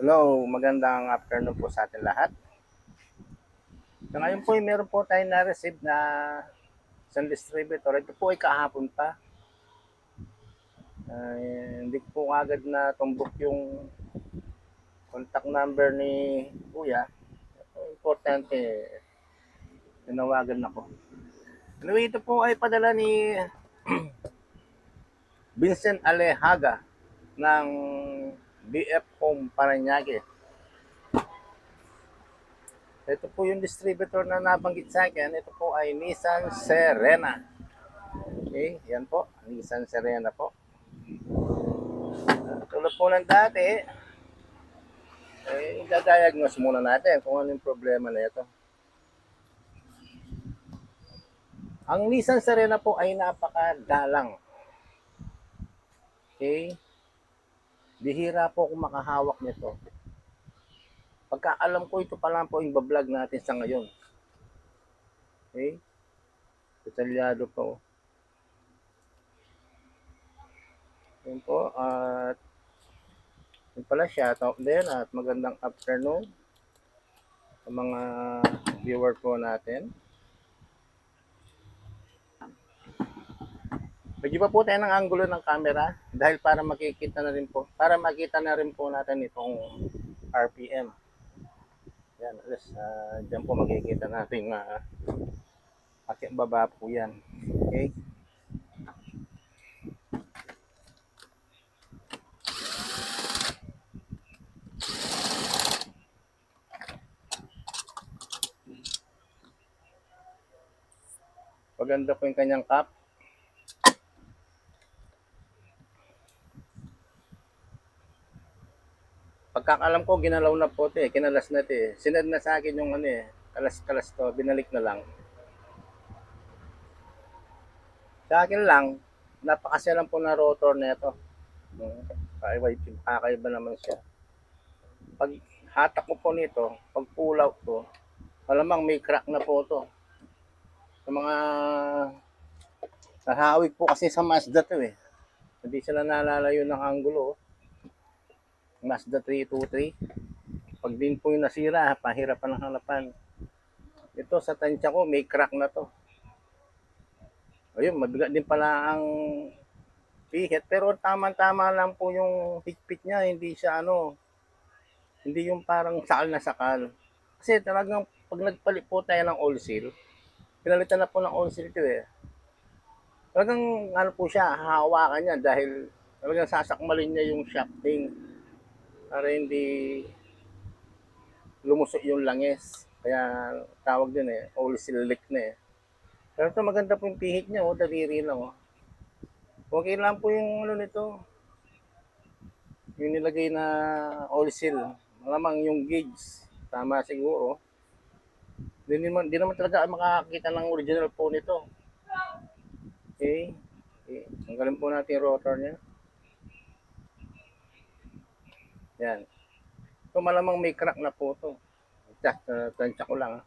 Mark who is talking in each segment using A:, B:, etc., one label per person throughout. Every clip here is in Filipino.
A: Hello, magandang afternoon po sa atin lahat. So ngayon po, meron po tayong na-receive na isang distributor. Ito po ay kahapon pa. Hindi ko po agad na tumbok yung contact number ni Kuya. Importante, tinawagan ako. Anyway, ito po ay padala ni Vincent Alejaga ng BF Home Parañaque. Ito po yung distributor na nabanggit sa akin. Ito po ay Nissan Serena. Okay, yan po. Nissan Serena po. Tulad po ng dati, i-diagnose muna natin kung ano yung problema na ito. Ang Nissan Serena po ay napakadalang. Okay? Bihira po kung makahawak nito. Pagka alam ko, ito pa lang po yung bablog natin sa ngayon. Okay? Detalyado po. Yun po. At yun pala, shoutout din at magandang afternoon sa mga viewer po natin. Medyo pa po tayo ng angulo ng camera dahil para makikita na rin po, para makita na rin po natin itong RPM. Yan, alas, dyan po makikita natin akit baba po yan. Okay? Maganda po yung kanyang cap. Pagkakalam ko, ginalaw na po ito eh. Kinalas na ito eh. Sinad na sa akin yung ano eh. Kalas-kalas to. Binalik na lang. Sa akin lang, napakasya lang po na rotor na ito. Kakaiba naman siya. Pag hatak ko po nito, pag pull out ko, malamang may crack na po ito. Sa mga nahawig po kasi sa Mazda to eh. Hindi sila nalalayo ng angulo. Mazda 323. Pag din po yung nasira, pahirapan ng hanapan. Ito sa tansya ko, may crack na to. Ayun, mabigat din pala ang pihit. Pero tama-tama lang po yung higpit niya. Hindi siya hindi yung parang sakal na sakal. Kasi talagang pag nagpalit po tayo ng oil seal, pinalitan na po ng oil seal ito eh. Talagang po siya, hahawakan niya dahil talagang sasakmalin niya yung shafting para hindi lumusok yung langis. Kaya tawag din eh, oil seal leak na eh. Pero ito maganda po yung pihit niya, daliri lang oh. Okay lang po yung nito, yung nilagay na oil seal. Malamang yung gauge, tama siguro. Di naman talaga makakakita ng original po nito. Okay. Tanggalin po natin yung rotor niya. Yan. So malamang may crack na po ito. Tansya ko lang.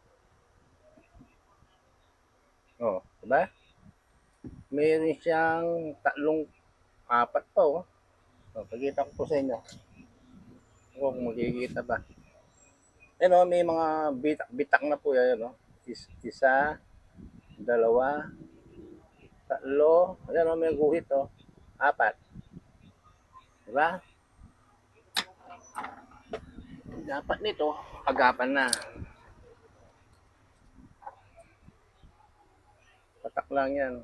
A: Oh, diba? Meron siyang apat pa oh. So, pagkita ko po sa inyo. Kung magkikita ba. Ano, may mga bitak na po yan, no? Isa, dalawa, tatlo, ayan o, may guhit o. Apat. Diba? Dapat nito, agapan na. Patak lang yan.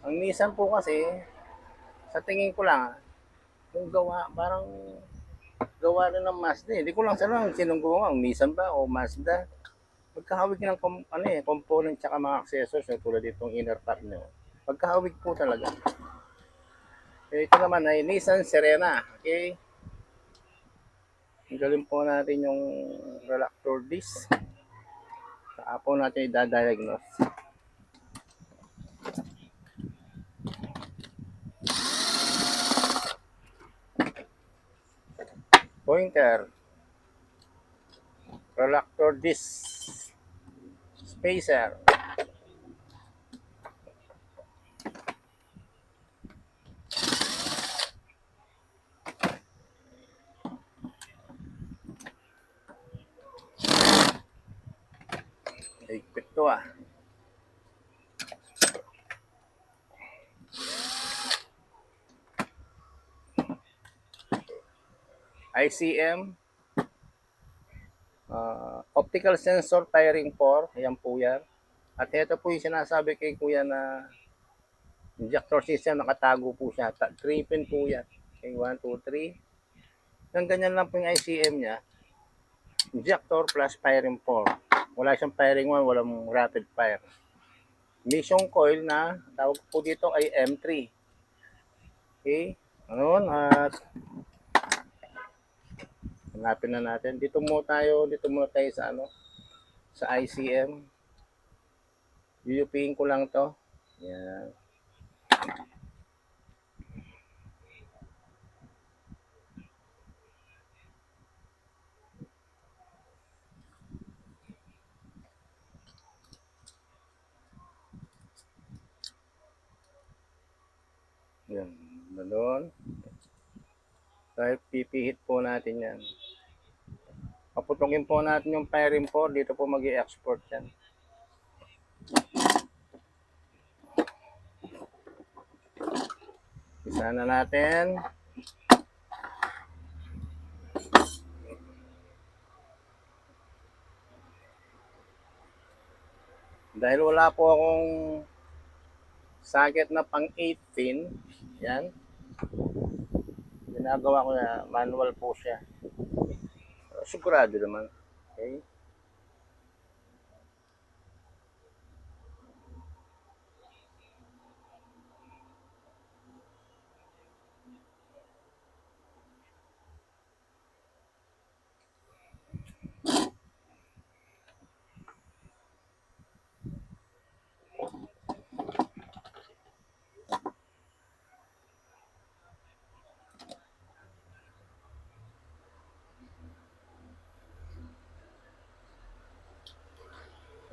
A: Ang Nissan po kasi, sa tingin ko lang, yung gawa, parang gawa rin ng Mazda. Hindi ko lang salang sinong gumawa, ang Nissan ba o Mazda. Pagkahawig ng component tsaka mga accessories tulad itong inner part nyo. Pagkahawig po talaga. Ito naman ay Nissan Serena. Okay? Tanggalin po natin yung reactor disc. Saka po natin i-diagnose. Pointer. Reactor disc. Spacer. Ito ah. ICM, optical sensor firing 4, ayan po yan. At ito po yung sinasabi kay kuya na injector system, nakatago po siya. 3 pin po yan. Okay, 1, 2, 3. Yung ganyan lang po yung ICM niya. Injector plus firing 4. Wala siyang firing 1, walang rapid fire. Mission coil na, tawag po dito ay M3. Okay, ano at hanapin na natin. Dito muna tayo sa sa ICM. Yuyupiin ko lang to. Yan. Yan. Doon. Dahil pipihit po natin yan. Paputukin po natin yung firing 4. Dito po mag-i-export yan. Isa na natin. Dahil wala po akong socket na pang 8 pin, yan. Ginagawa ko na manual po siya. Sigurado naman. Okay.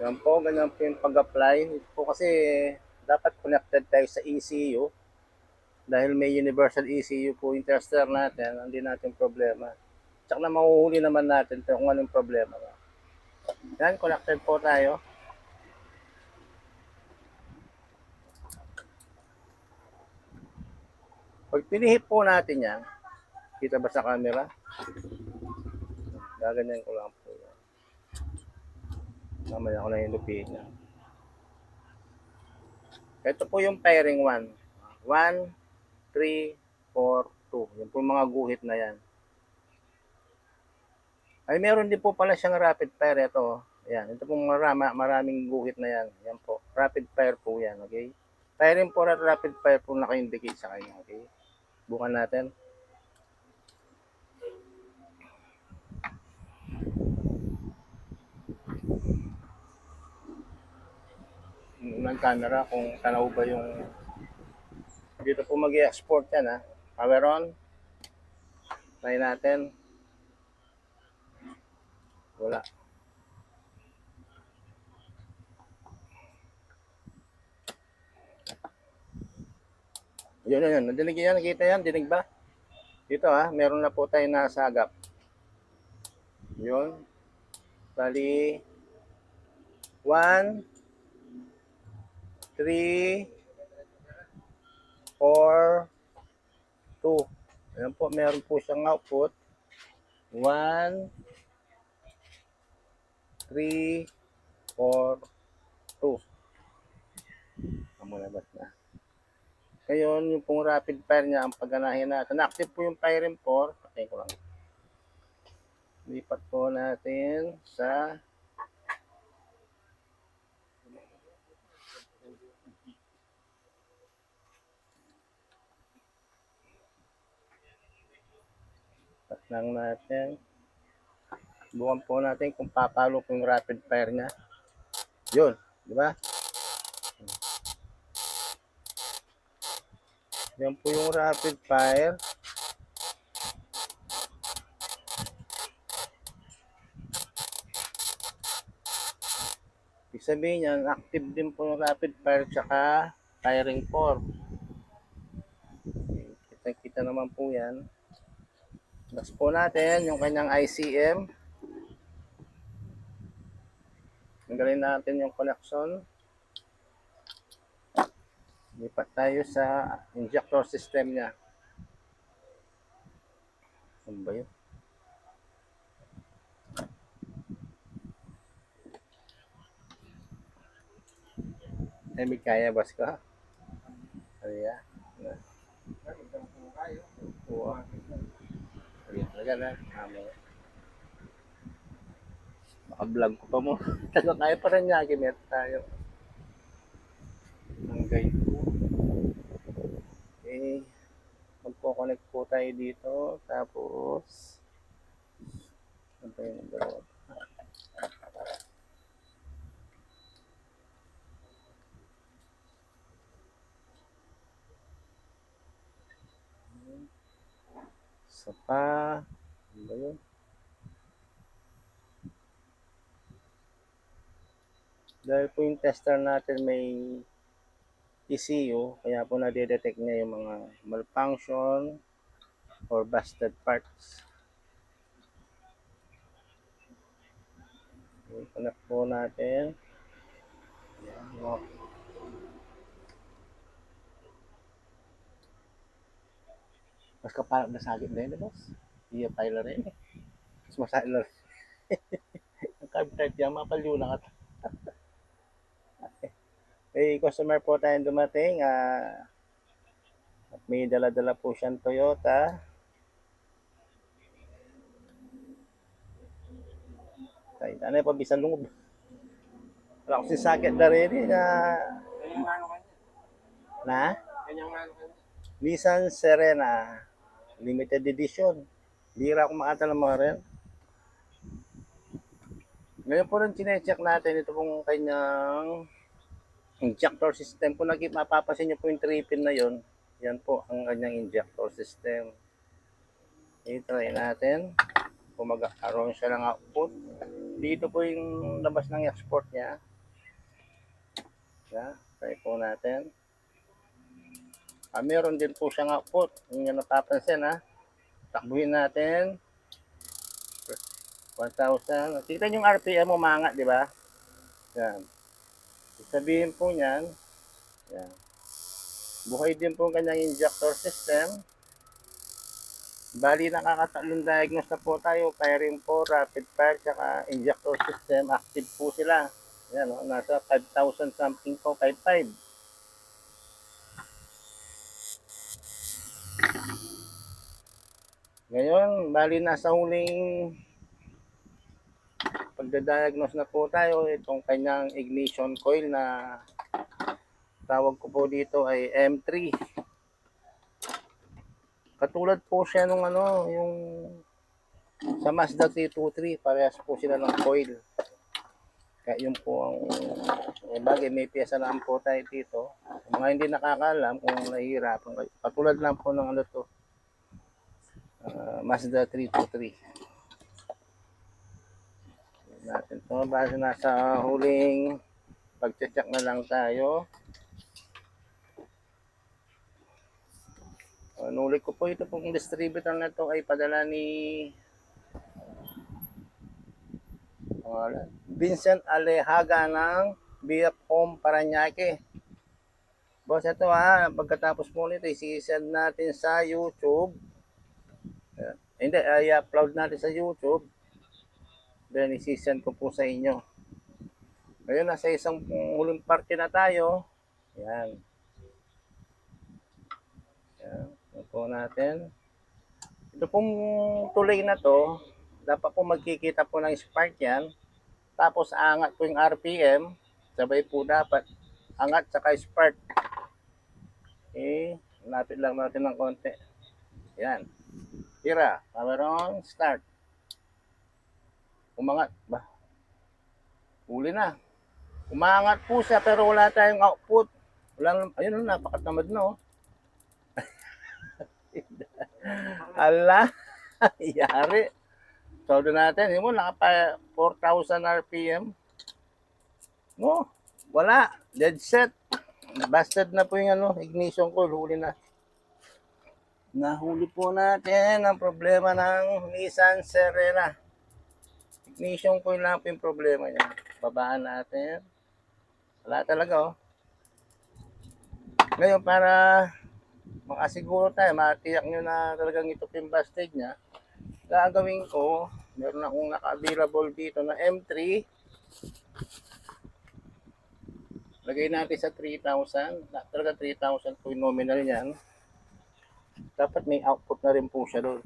A: Yan po, ganyan po yung pag-apply. Ito po kasi dapat connected tayo sa ECU. Dahil may universal ECU po yung tester natin, hindi natin problema. Tsaka na mahuhuli naman natin kung anong problema. Yan, connected po tayo. Pag pinihit po natin yan, kita ba sa camera? Gaganyan ko lang po yan. Mamaya ko na yung lupihin niya. Ito po yung pairing 1. 1, 3, 4, 2. Yan po yung mga guhit na yan. Ay, meron din po pala siyang rapid fire. Ito. Yan. Ito pong maraming guhit na yan. Yan po. Rapid fire po yan. Okay? Firing 4 at rapid fire po naka-indicate sa kanya. Okay? Bukan natin. Ng camera kung tanaw ba yung dito po mag-i-export yan ha. Power on. Try natin. Wala. Yun. Nadinig yan. Nakita yan. Dinig ba? Dito ha. Meron na po tayo nasagap. Yun. Bali 1, 3, 4, 2. Ayan po, meron po siyang output. 1, 3, 4, 2. Amulabas na. Ngayon, yung pong rapid fire niya, ang pagganahin natin. Active po yung firing 4. Patay ko lang. Lipat po natin sa lang natin. Bukan po natin kung papalo po yung rapid fire niya. Yun, di ba? Yan po yung rapid fire. Ibig sabihin yan, active din po yung rapid fire tsaka firing 4. Kita naman po yan. Next po natin yung kanyang ICM. Tanggalin natin yung connection. Lipat tayo sa injector system niya. Ano ba yun? May kaya bas ka? Ayan. Oo. Ayan talaga na. Maka-vlog ko pa mo. Taga kaya pa rin niya. Ginit tayo. Ang guide ko. Okay. Magpo-connect po tayo dito. Tapos ano pa yung dalawa? Isa pa. Ano ba yun? Dahil po yung tester natin may ECU, kaya po nadidetect niya yung mga malfunction or busted parts. I-connect po natin. Ayan. Mas kaparap na sagit na yun, boss. Iya tayo na rin. Mas masahil na rin. Ang carb type yan, mapalyo na ka. May customer po tayong dumating. At may dala-dala po siyang Toyota. Tayo, ano yung pabisan lungod? Wala ko si sakit na rin. Na? Nissan Serena. Limited edition. Bira akong makata ng mga rin. Ngayon po rin chinecheck natin ito pong kanyang injector system. Kung mapapasin nyo po yung 3-pin na yon, yan po ang kanyang injector system. I-try natin kung mag-aroon siya ng output. Dito po yung labas ng export niya. Yeah, try po natin. Meron din po siyang output. Yung napapansin takbuhin natin. 1,000. Kita yung RPM umangat, di ba? Yan. Sabihin po niyan, yan. Buhay din po ang kanyang injector system. Bali, nakakatatlong diagnose na po tayo. Firing po, rapid fire, tsaka injector system. Active po sila. Yan, nasa 5,000 something po, 5,500. Ngayon, bali nasa huling pagdadiagnose na po tayo. Itong kanyang ignition coil na tawag ko po dito ay M3. Katulad po siya nung yung sa Mazda 323, parehas po sila ng coil. Kaya yun po ang bagay, may pyesa lang po tayo dito. Mga hindi nakakalam kung nahihirapan. Katulad lang po ng Mazda 323. Natin to, base nasa huling pag-check na lang tayo. Nulit ko po ito pong distributor na to ay padala ni Vincent Alehaga ng BF Home Paranaque. Boss, ito pagkatapos po nito, isi-send natin sa YouTube. Hindi, i-upload natin sa YouTube. Then, isi-send ko po sa inyo. Ngayon, nasa isang huling parte na tayo. Yan. Yan. Ito po natin. Ito pong tuloy na to, dapat po magkikita po ng spark yan. Tapos, angat po yung RPM. Sabay po dapat. Angat saka spark. Okay. Lapit lang natin ng konti. Yan. Tira. Cameron, start. Umangat ba? Huli na. Umangat po siya pero wala tayong output. Walang, ayun, napakatamad na Ala, yari. Todo natin, yun mo, naka 4,000 RPM. No, wala. Dead set. Busted na po yung ignition coil. Huli na. Nahuli po natin ang problema ng Nissan Serena. Ignition coil lang po yung problema niya. Babaan natin. Wala talaga oh. Ngayon para makasiguro tayo, matiyak nyo na talagang ito yung busted niya, gagawin ko, meron akong naka-available dito na M3. Lagay natin sa 3,000. Talaga 3,000 po yung nominal niyan. Dapat may output na rin po siya doon.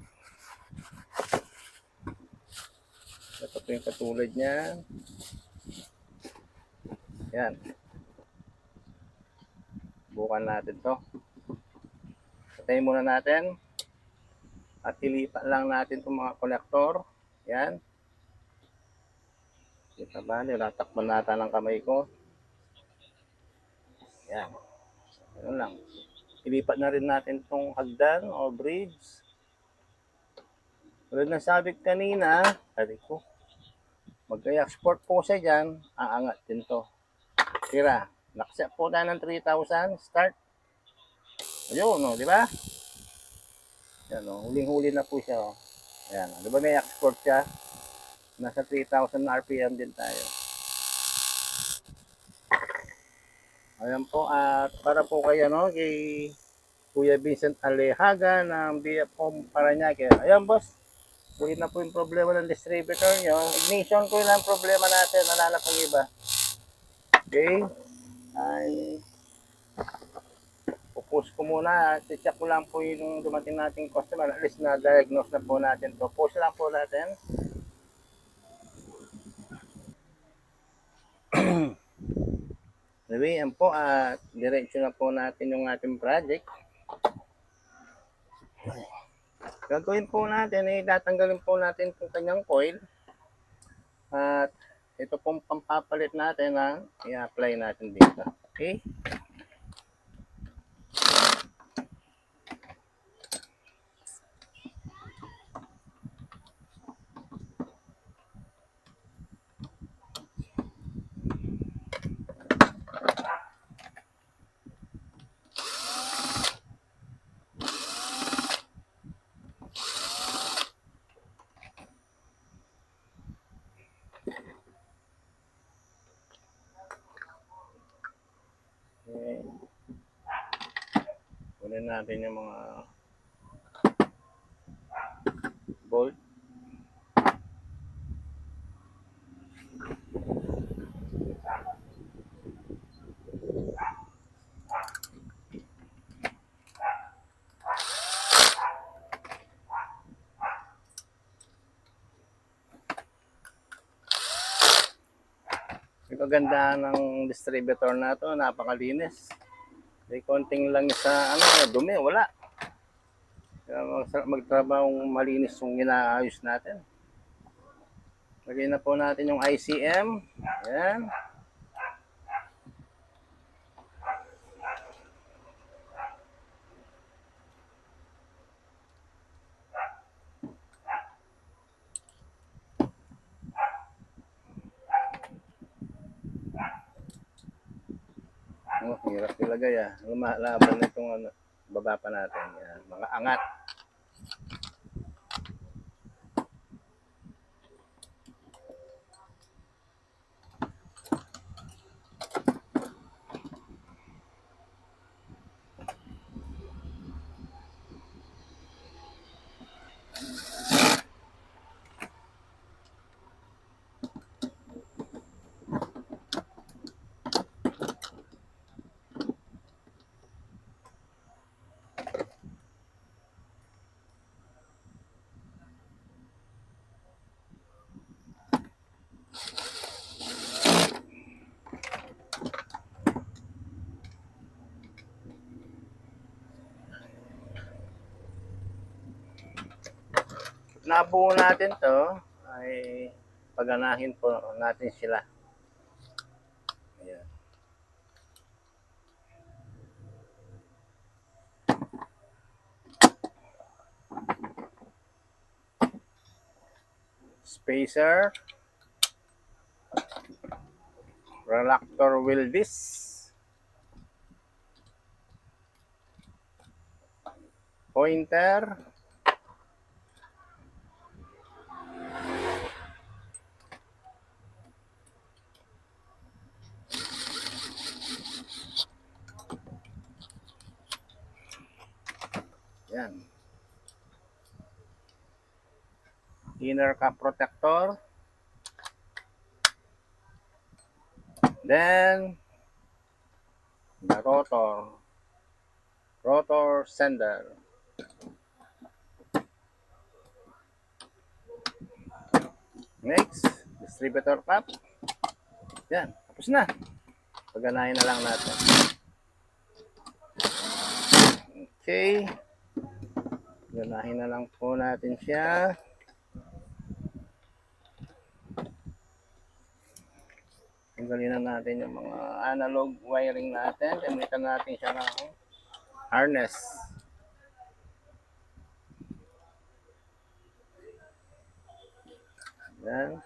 A: Ito po yung katulad niya. Yan. Bukan natin to. Patayin muna natin. At ilipat lang natin itong mga konektor. Yan. Kita ba? Nilatakpan natin ng kamay ko. Yan. Ganun lang. Ilipat na rin natin itong hagdan o bridge. Tulad ng sabi kanina, sabi ko, mag-export po siya dyan, aangat din to. Tira. Nakaset po tayo ng 3,000. Start. Ayun, no, di ba? Yan, no, huling-huli na po siya. Oh. Ayan, di ba may export siya? Nasa 3,000 RPM din tayo. Ayan po, at para po kayo, no, kay Kuya Vincent Alejaga ng BF Home Paranaque. Ayan, boss. Kung na po yung problema ng distributor nyo, ignition ko lang problema natin, wala na pong iba. Okay? Ay, pupush ko muna, check ko lang po yung dumating nating customer, at least na-diagnose na po natin to. Push lang po natin. Anyway, yan po, at diretso na po natin yung ating project. Gagawin po natin, tatanggalin po natin itong kanyang coil. At ito pong pampapalit natin na i-apply natin dito. Okay? Okay. Kunin natin yung mga bolt. Yung kagandahan ng distributor na to, napakalinis. May konting lang sa dumi, wala. Kaya magtrabaho malinis yung inaayos natin. Lagay na po natin yung ICM. Ayan. Oh, hirap talaga ya. Lumalaban na itong baba pa natin. Yan. Mga angat. Nabuo natin to ay paganahin po natin sila. Ayan. Spacer, reluctor wheel disc, pointer, Yan. Inner cap protector. Then, the rotor sender. Next, distributor cap. Yan, tapos na. Paganahin na lang natin. Okay. Ganahin na lang po natin siya. Tanggalin na natin yung mga analog wiring natin. Gamitan natin siya ng harness. Yan.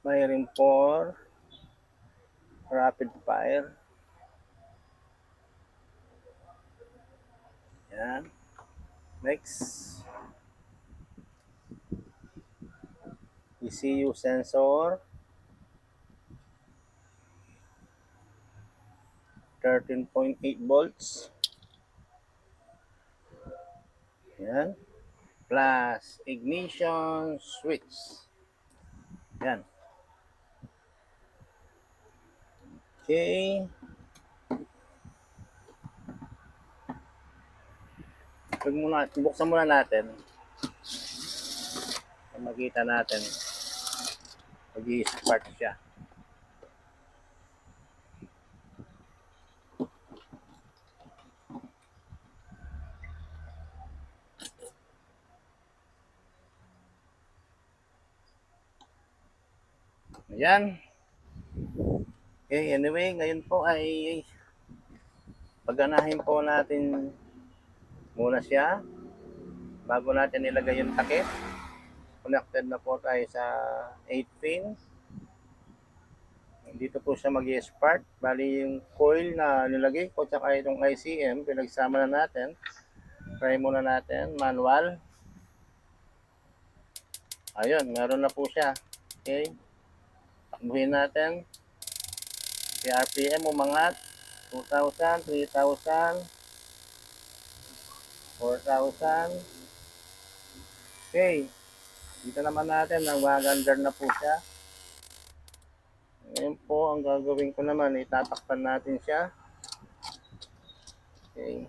A: Wiring for rapid fire. Yan. Next. ECU sensor. 13.8 volts. Yan. Plus ignition switch. Yan. Okay. Buksan muna natin. Makita natin. Mag-i-start siya. Ayan. Okay, anyway, ngayon po ay pagganahin po natin muna siya bago natin ilagay yung takip. Connected na po tayo sa 8 pin. Dito po siya mag-i-spark. Bali yung coil na nilagay ko tsaka itong ICM, pinagsama na natin. Try muna natin, manual. Ayun, meron na po siya. Okay. Takbuhin natin. RPM umangat. 2,000, 3,000, 4,000. Okay. Dito naman natin, nag-wander na po siya. Ngayon po, ang gagawin ko naman, itatakpan natin siya. Okay.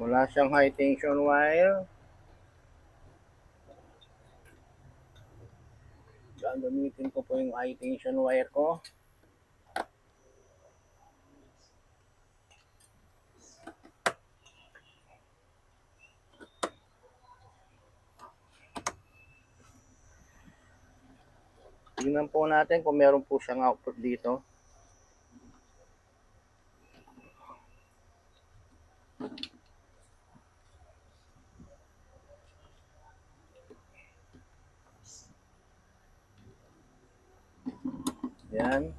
A: Wala siyang high tension wire. Gagamitin ko po yung high tension wire ko. Tingnan po natin kung meron po siyang output dito. Yan.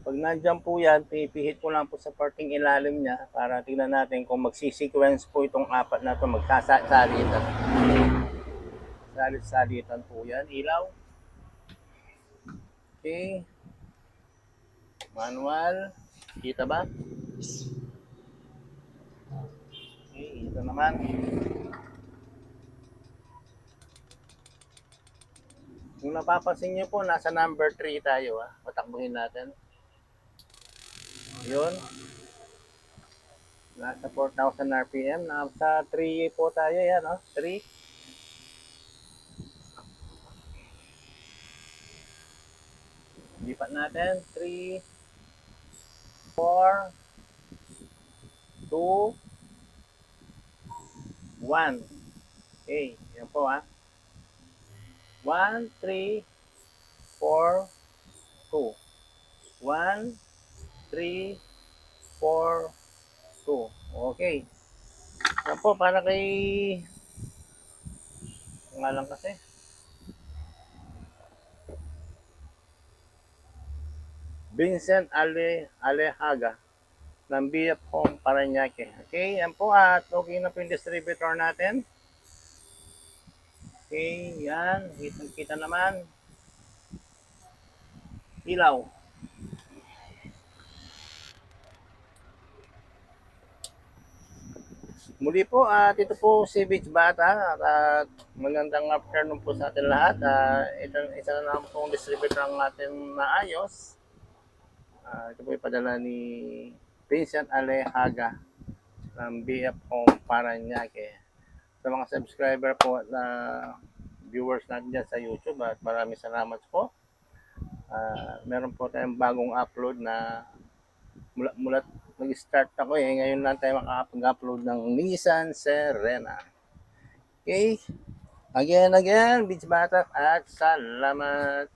A: Pag nandyan po yan, pipihit ko lang po sa parting ilalim niya para tingnan natin kung magsisequence po itong apat na ito, magsasalitan. Salit-salitan po yan. Ilaw. Okay. Manual. Kita ba? Okay, ito naman. Kung napapansin nyo po, nasa number 3 tayo. Patakbuhin natin. Yun. Nasa 4,000 RPM. Nasa 3 po tayo. Yan, 3. Lipat natin. 3, 4, 2, 1. Okay. Yan po 1, 3, 4, 2. 1, 3, 4, 2. Okay. Yan po, para kay nga lang kasi. Vincent Alejaga ng BF Home Parañaque. Okay, yan po at okay na po yung distributor natin. Okay, yan. Kita naman. Ilaw. Muli po, at ito po si Beach Bata at magandang afternoon po sa atin lahat. Ito isa na naman pong distributor ng ating naayos. Ito po ipadala ni Vincent Alehaga ng BF Home Paranaque. Sa mga subscriber po na viewers natin dyan sa YouTube at maraming salamat po. Meron po tayong bagong upload na mula nag-start ako ngayon lang tayo makakapag-upload ng Nissan Serena. Okay? Again, Beach Batak at salamat!